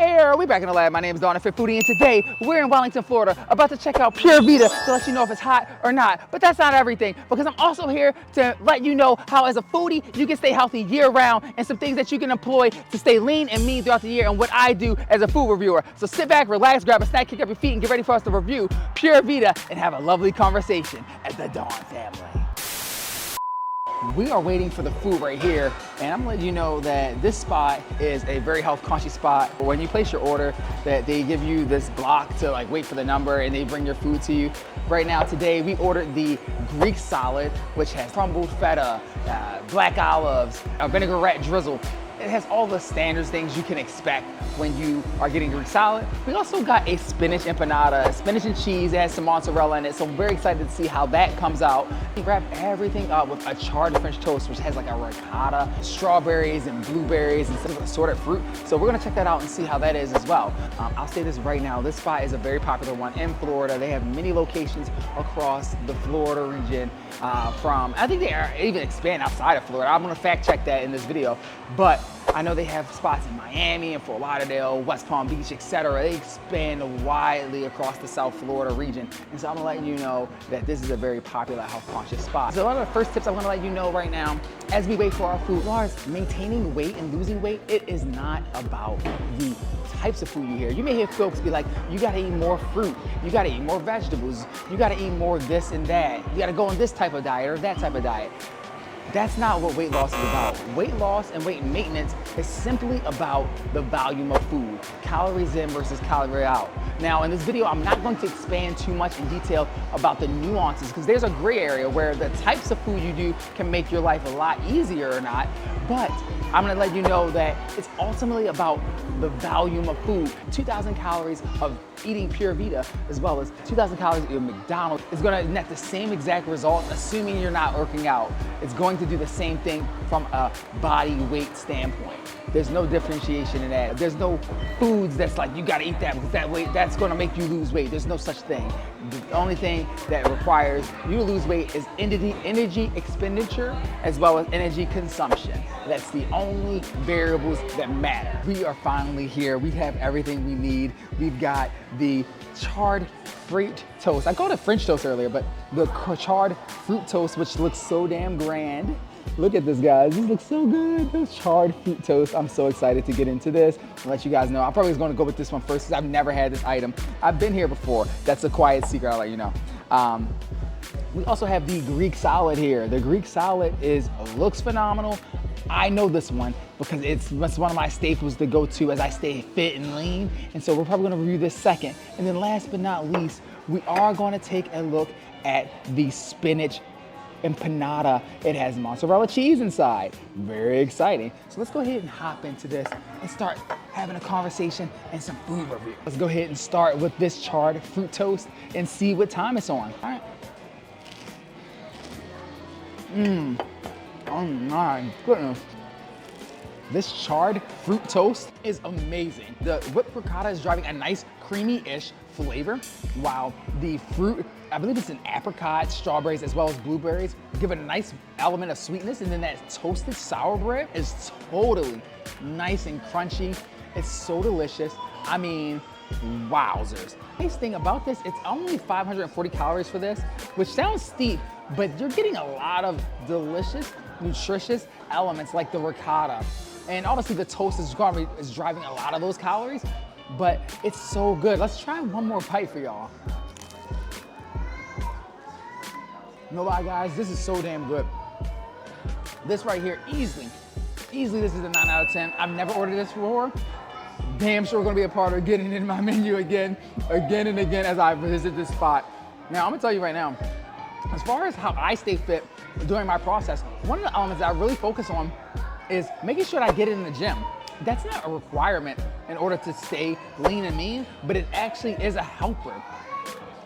Hey, we back in the lab. My name is Dawn, a Fit Foodie, and today we're in Wellington, Florida, about to check out Pura Vida to let you know if it's hot or not. But that's not everything, because I'm also here to let you know how, as a foodie, you can stay healthy year-round and some things that you can employ to stay lean and mean throughout the year, and what I do as a food reviewer. So sit back, relax, grab a snack, kick up your feet, and get ready for us to review Pura Vida and have a lovely conversation as the Dawn family. We are waiting for the food right here, and I'm letting you know that this spot is a very health conscious spot. When you place your order, that they give you this block to like wait for the number and they bring your food to you. Right now, today, we ordered the Greek salad, which has crumbled feta, black olives, a vinaigrette drizzle. It has all the standard things you can expect when you are getting Greek salad. We also got a spinach empanada, spinach and cheese. It has some mozzarella in it, so I'm very excited to see how that comes out. We wrap everything up with a charred French toast, which has like a ricotta, strawberries and blueberries and some assorted fruit. So we're gonna check that out and see how that is as well. I'll say this right now, this spot is a very popular one in Florida. They have many locations across the Florida region. I think they are even expand outside of Florida. I'm gonna fact check that in this video, but I know they have spots in Miami and Fort Lauderdale, West Palm Beach, etc. They expand widely across the South Florida region. And so I'm gonna let you know that this is a very popular health conscious spot. So one of the first tips I'm gonna let you know right now, as we wait for our food, as far as maintaining weight and losing weight, it is not about the types of food you hear. You may hear folks be like, you gotta eat more fruit, you gotta eat more vegetables, you gotta eat more this and that, you gotta go on this type of diet or that type of diet. That's not what weight loss is about. Weight loss and weight maintenance is simply about the volume of food, calories in versus calorie out. Now, in this video, I'm not going to expand too much in detail about the nuances, because there's a gray area where the types of food you do can make your life a lot easier or not, but I'm gonna let you know that it's ultimately about the volume of food. 2,000 calories of eating Pura Vida, as well as 2,000 calories of McDonald's, is gonna net the same exact result, assuming you're not working out. It's going to do the same thing from a body weight standpoint. There's no differentiation in that. There's no foods that's like, you gotta eat that because that weight, that's gonna make you lose weight. There's no such thing. The only thing that requires you to lose weight is energy expenditure as well as energy consumption. That's the only variables that matter. We are finally here. We have everything we need. We've got the charred fruit toast. I called it French toast earlier, but the charred fruit toast, which looks so damn grand. Look at this, guys. This looks so good. This charred fruit toast. I'm so excited to get into this and let you guys know. I probably was going to go with this one first because I've never had this item. I've been here before. That's a quiet secret, I'll let you know. We also have the Greek salad here. The Greek salad looks phenomenal. I know this one because it's one of my staples to go to as I stay fit and lean. And so we're probably going to review this second. And then last but not least, we are going to take a look at the spinach empanada. It has mozzarella cheese inside. Very exciting. So let's go ahead and hop into this and start having a conversation and some food review. Let's go ahead and start with this charred fruit toast and see what time it's on. All right. Oh my goodness. This charred fruit toast is amazing. The whipped ricotta is driving a nice creamy-ish flavor, while the fruit, I believe it's an apricot, strawberries, as well as blueberries, give it a nice element of sweetness, and then that toasted sour bread is totally nice and crunchy. It's so delicious. I mean, wowzers. Nice thing about this, it's only 540 calories for this, which sounds steep, but you're getting a lot of delicious, nutritious elements like the ricotta. And obviously the toast is driving a lot of those calories, but it's so good. Let's try one more bite for y'all. No lie, guys, this is so damn good. This right here, easily this is a 9 out of 10. I've never ordered this before. Damn sure gonna be a part of getting it in my menu again and again as I visit this spot. Now, I'm gonna tell you right now, as far as how I stay fit during my process, one of the elements that I really focus on is making sure that I get it in the gym. That's not a requirement in order to stay lean and mean, but it actually is a helper,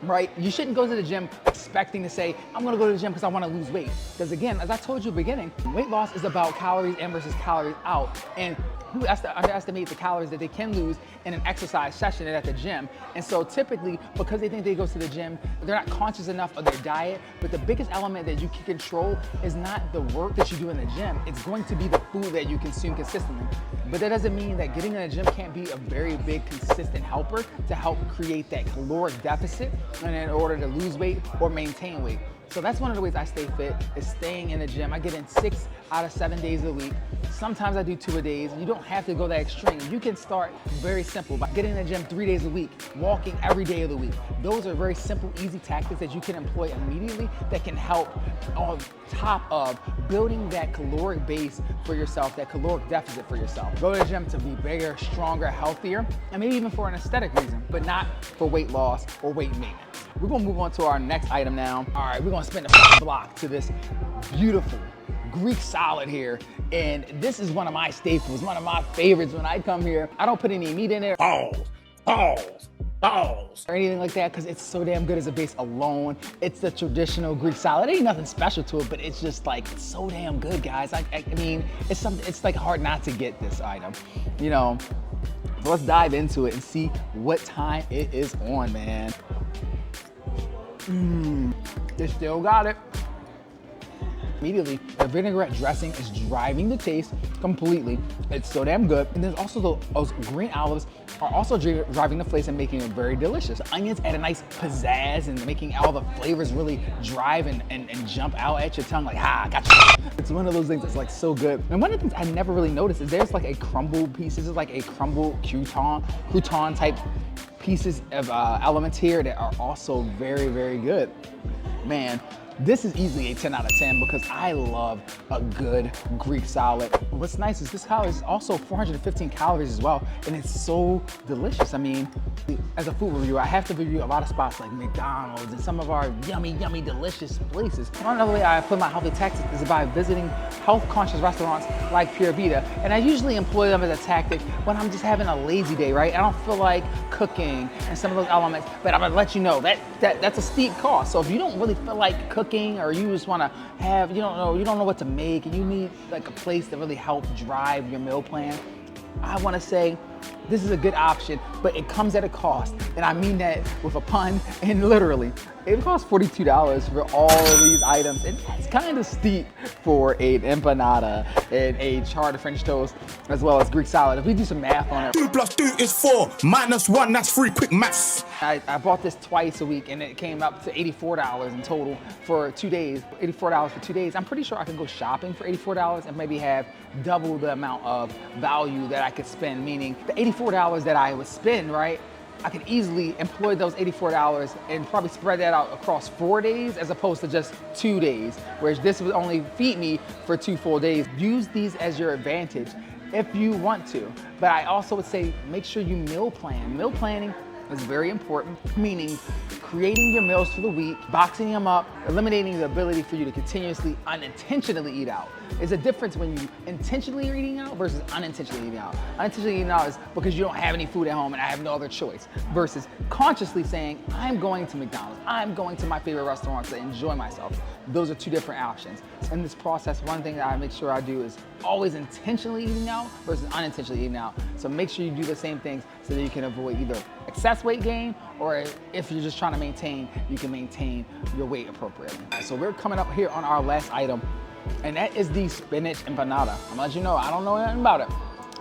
right? You shouldn't go to the gym expecting to say, I'm gonna go to the gym because I wanna lose weight. Because again, as I told you at the beginning, weight loss is about calories in versus calories out. And who has to underestimate the calories that they can lose in an exercise session and at the gym. And so typically, because they think they go to the gym, they're not conscious enough of their diet, but the biggest element that you can control is not the work that you do in the gym, it's going to be the food that you consume consistently. But that doesn't mean that getting in the gym can't be a very big, consistent helper to help create that caloric deficit and in order to lose weight or maintain weight. So that's one of the ways I stay fit, is staying in the gym. I get in 6 out of 7 days a week. Sometimes I do 2 a days. You don't have to go that extreme. You can start very simple by getting in the gym 3 days a week, walking every day of the week. Those are very simple, easy tactics that you can employ immediately that can help on top of building that caloric base for yourself, that caloric deficit for yourself. Go to the gym to be bigger, stronger, healthier, and maybe even for an aesthetic reason, but not for weight loss or weight maintenance. We're gonna move on to our next item now. All right, we're gonna spin the block to this beautiful Greek salad here. And this is one of my staples, one of my favorites when I come here. I don't put any meat in there. Balls. Or anything like that, because it's so damn good as a base alone. It's the traditional Greek salad. Ain't nothing special to it, but it's just like, it's so damn good, guys. I mean, it's like hard not to get this item, you know? So let's dive into it and see what time it is on, man. They still got it. Immediately, the vinaigrette dressing is driving the taste completely. It's so damn good. And there's also those green olives are also driving the flavors and making it very delicious. Onions add a nice pizzazz and making all the flavors really drive and jump out at your tongue like, gotcha. It's one of those things that's like so good. And one of the things I never really noticed is there's like a crumbled piece. This is like a crumbled crouton type pieces of elements here that are also very, very good. Man, this is easily a 10 out of 10 because I love a good Greek salad. What's nice is this salad is also 415 calories as well, and it's so delicious. I mean, as a food reviewer, I have to review a lot of spots like McDonald's and some of our yummy, yummy, delicious places. Another way I put my healthy tactics is by visiting health-conscious restaurants like Pura Vida, and I usually employ them as a tactic when I'm just having a lazy day, right? I don't feel like cooking and some of those elements, but I'm gonna let you know that's a steep cost. So if you don't really feel like cooking, or you just want to have, you don't know what to make, and you need like a place to really help drive your meal plan, I want to say this is a good option, but it comes at a cost. And I mean that with a pun and literally. It costs $42 for all of these items, and that's kind of steep for an empanada and a charred French toast, as well as Greek salad. If we do some math on it. 2 + 2 is 4, -1, that's 3, quick maths. I bought this twice a week, and it came up to $84 in total for 2 days. $84 for 2 days. I'm pretty sure I could go shopping for $84 and maybe have double the amount of value that I could spend, meaning the $84 that I would spend, right? I could easily employ those $84 and probably spread that out across 4 days as opposed to just 2 days, whereas this would only feed me for 2 full days. Use these as your advantage if you want to, but I also would say make sure you meal plan. Meal planning is very important, meaning creating your meals for the week, boxing them up, eliminating the ability for you to continuously unintentionally eat out. There's a difference when you intentionally are eating out versus unintentionally eating out. Unintentionally eating out is because you don't have any food at home and I have no other choice, versus consciously saying, I'm going to McDonald's, I'm going to my favorite restaurant to enjoy myself. Those are 2 different options. In this process, one thing that I make sure I do is always intentionally eating out versus unintentionally eating out. So make sure you do the same things so that you can avoid either excess weight gain, or if you're just trying to maintain, you can maintain your weight appropriately. All right, so we're coming up here on our last item, and that is the spinach empanada. I'm gonna let you know, I don't know anything about it.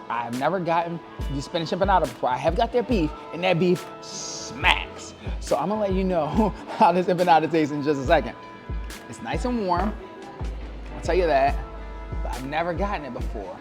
I have never gotten the spinach empanada before. I have got their beef, and that beef smacks. So I'm gonna let you know how this empanada tastes in just a second. It's nice and warm, I'll tell you that, but I've never gotten it before.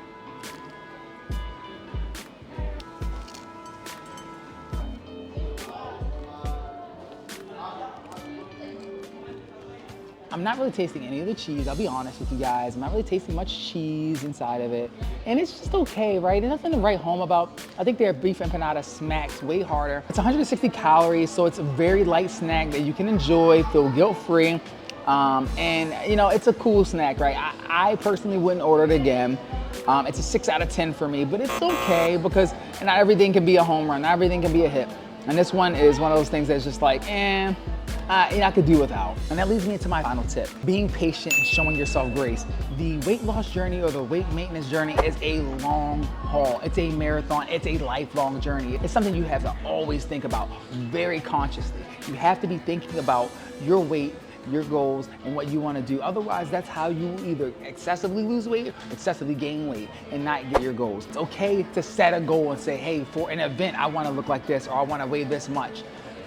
I'm not really tasting any of the cheese, I'll be honest with you guys. I'm not really tasting much cheese inside of it. And it's just okay, right? There's nothing to write home about. I think their beef empanada smacks way harder. It's 160 calories, so it's a very light snack that you can enjoy, feel guilt-free. And you know, it's a cool snack, right? I personally wouldn't order it again. It's a 6 out of 10 for me, but it's okay because not everything can be a home run, not everything can be a hit. And this one is one of those things that's just like, I could do without. And that leads me into my final tip. Being patient and showing yourself grace. The weight loss journey or the weight maintenance journey is a long haul. It's a marathon, it's a lifelong journey. It's something you have to always think about very consciously. You have to be thinking about your weight your goals and what you want to do. Otherwise, that's how you either excessively lose weight or excessively gain weight and not get your goals. It's okay to set a goal and say, hey, for an event, I want to look like this or I want to weigh this much.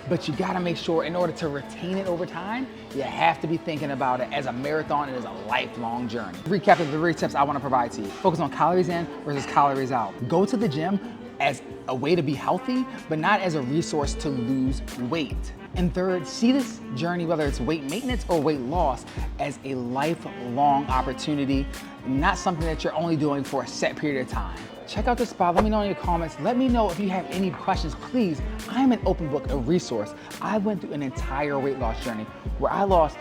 But you gotta make sure in order to retain it over time, you have to be thinking about it as a marathon and as a lifelong journey. Recap of the 3 tips I wanna provide to you. Focus on calories in versus calories out. Go to the gym as a way to be healthy, but not as a resource to lose weight. And third, see this journey, whether it's weight maintenance or weight loss, as a lifelong opportunity, not something that you're only doing for a set period of time. Check out the spot, let me know in your comments. Let me know if you have any questions, please. I'm an open book, a resource. I went through an entire weight loss journey where I lost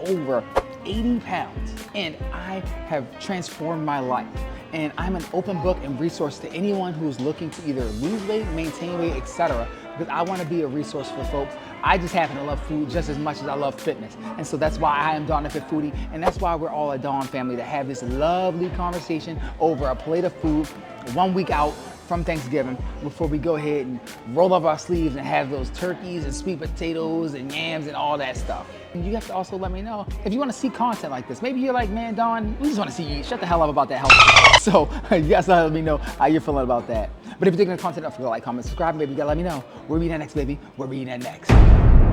over 80 pounds and I have transformed my life. And I'm an open book and resource to anyone who's looking to either lose weight, maintain weight, etc. Because I want to be a resource for folks. I just happen to love food just as much as I love fitness. And so that's why I am Dawn the Fit Foodie, and that's why we're all a Dawn family to have this lovely conversation over a plate of food 1 week out from Thanksgiving before we go ahead and roll up our sleeves and have those turkeys and sweet potatoes and yams and all that stuff. And you have to also let me know if you want to see content like this. Maybe you're like, man, Dawn, we just want to see you eat. Shut the hell up about that health. So you guys gotta let me know how you're feeling about that. But if you're digging the content, don't forget to like, comment, subscribe, and baby, you gotta let me know. Where we eating at next, baby? Where we eating at next?